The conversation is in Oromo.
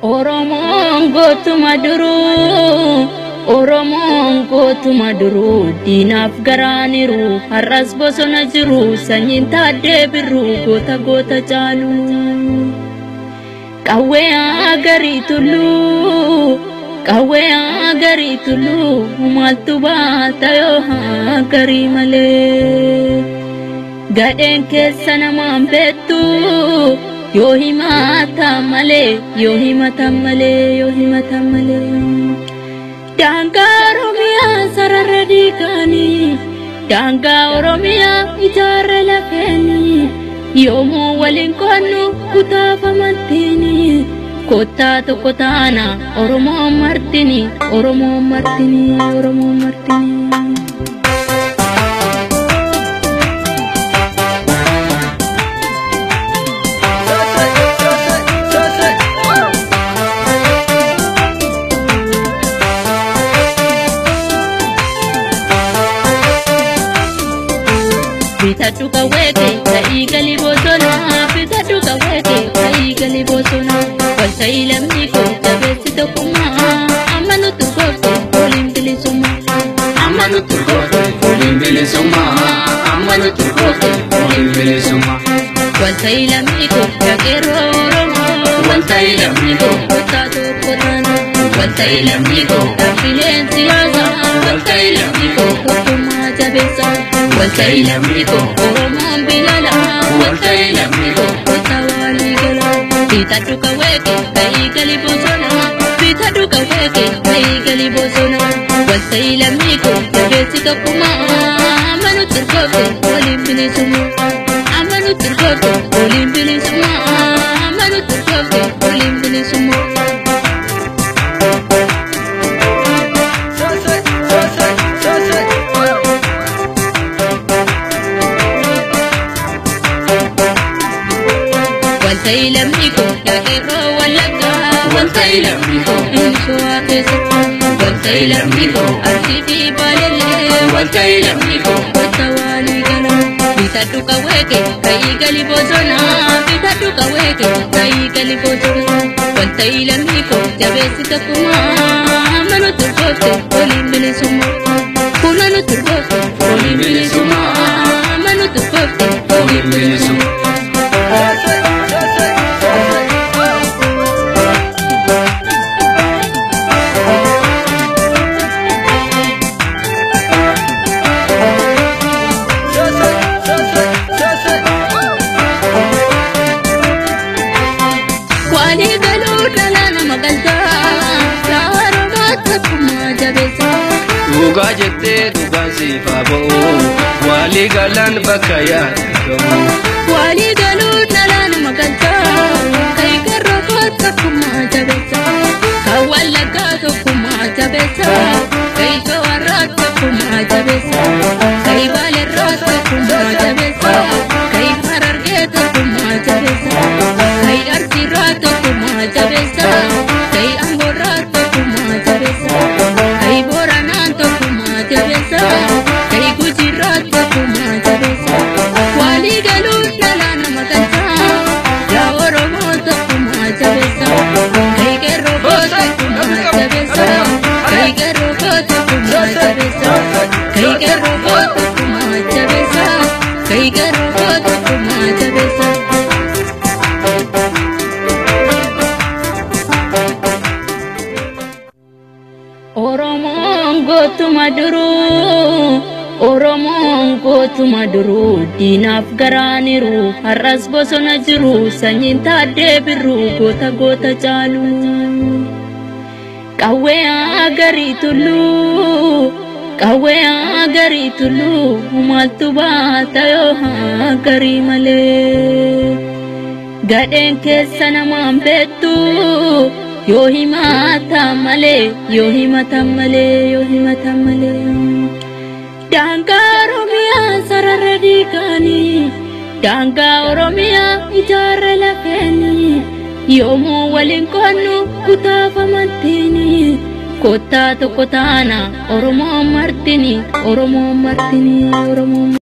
Oromoon gootuma duruu, Oromoon gootuma duruu, diinaaf garaaniru, har'as bosona jiru, sanyiin taaddee birruu, goota goota caalu. Qawwee agarii tulluu, qawwee agarii tulluu, maaltu baata yoo agarii malee. Gadheen keessa namaan beektu. Yoo himata malee, yoo himata malee, yoo himata malee. Daangaa Oromiyaa sarara diiganii, daangaa Oromiyaa ijaarra lafeenii. Yoomuu waliin qoonnu kutaafa martini, kottaa tokko taana Oromoo martini, Oromoo martini, Oromoo martini. Bitadhu kawweke ta'ii galii bosona, bitadhu kawweke ta'ii galii bosona. Walta'ii lammii koo jabeessi tokkummaa, amma nuti goofte waliin bilisummaa. Amma nuti goofte waliin bilisummaa, amma nuti goofte waliin bilisummaa. Walta'ii lammii koo jageeroo Oromoo, walta'ii lammii koo kottaa tokko taana. walta'ii lammii koo dhaabbileen siyaasaa, walta'ii lammii koo tokkummaa jabeessaa. walta'ii lammii koo Oromoon bilalaa, walta'ii lammii koo kottaa walii galaa. Bitadhu kawweke ta'ii galii bosona, bitadhu kawweke ta'ii galii bosona. Walta'ii lammii koo jabeessi tokkummaa, amma nuti goofte waliin bilisummaa. Amma nuti goofte waliin bilisummaa, amma nuti goofte waliin bilisummaa. Walta'ii lammii koo jageeroo Wallaggaa, walta'ii lammii koo Shawaa keessatti. walta'ii lammii koo Arsii fi Baalellee, walta'ii lammii koo kottaa walii galaa. Bitadhu kawweke ta'ii galii bosona, bitadhu kawweke ta'ii galii bosona. Walta'ii lammii koo jabeessi tokkummaa, amma nuti goofte waliin bilisummaa. Kuna nuti goofte waliin bilisummaa, amma nuti goofte waliin bilisummaa. Walii galuu dhala nama galchaa, Oromoo tokkummaa jabeessaa. dhugaa jettee dhugaan siif haa ba'u walii galaan bakka yaadamu. Walii galuu dhala nama galchaa, Kaygarroo koo tokkummaa jabeessaa. Kan Wallaggaa tokkummaa jabeessaa, Shawarraa tokkummaa jabeessaa. Baalerraa tokkummaa jabeessaa, Harargee tokkummaa jabeessaa. Arsiirraa tokkummaa jabeessaa, Amboorraa tokkummaa jabeessaa. Booranaan tokkummaa jabeessaa, Gujiirraa tokkummaa jabeessaa. Walii galuu dhala nama galchaa, Oromoo tokkummaa jabeessaa. Qeerroo koo tokkummaa jabeessaa, qeerroo koo tokkummaa jabeessaa. Qeerroo koo tokkummaa jabeessaa, qeerroo koo tokkummaa jabeessaa. Oromoon gootuma duruu, Oromoon gootuma duruu, diinaaf garaaniru, har'as bosona jiru, sanyiin taaddee birruu, goota goota caalu. Qawwee agarii tulluu, qawwee agarii tulluu, maaltu baata yoo agarii malee. Gadheen keessa namaan beektu. Yoo himata malee, yoo himata malee, yoo himata malee. Daangaa Oromiyaa sarara diiganii, daangaa Oromiyaa ijaarra lafeenii. Yoomuu waliin qoonnu kutaafa martini, kottaa tokko taana Oromoo martini, Oromoo martini, Oromoo martini.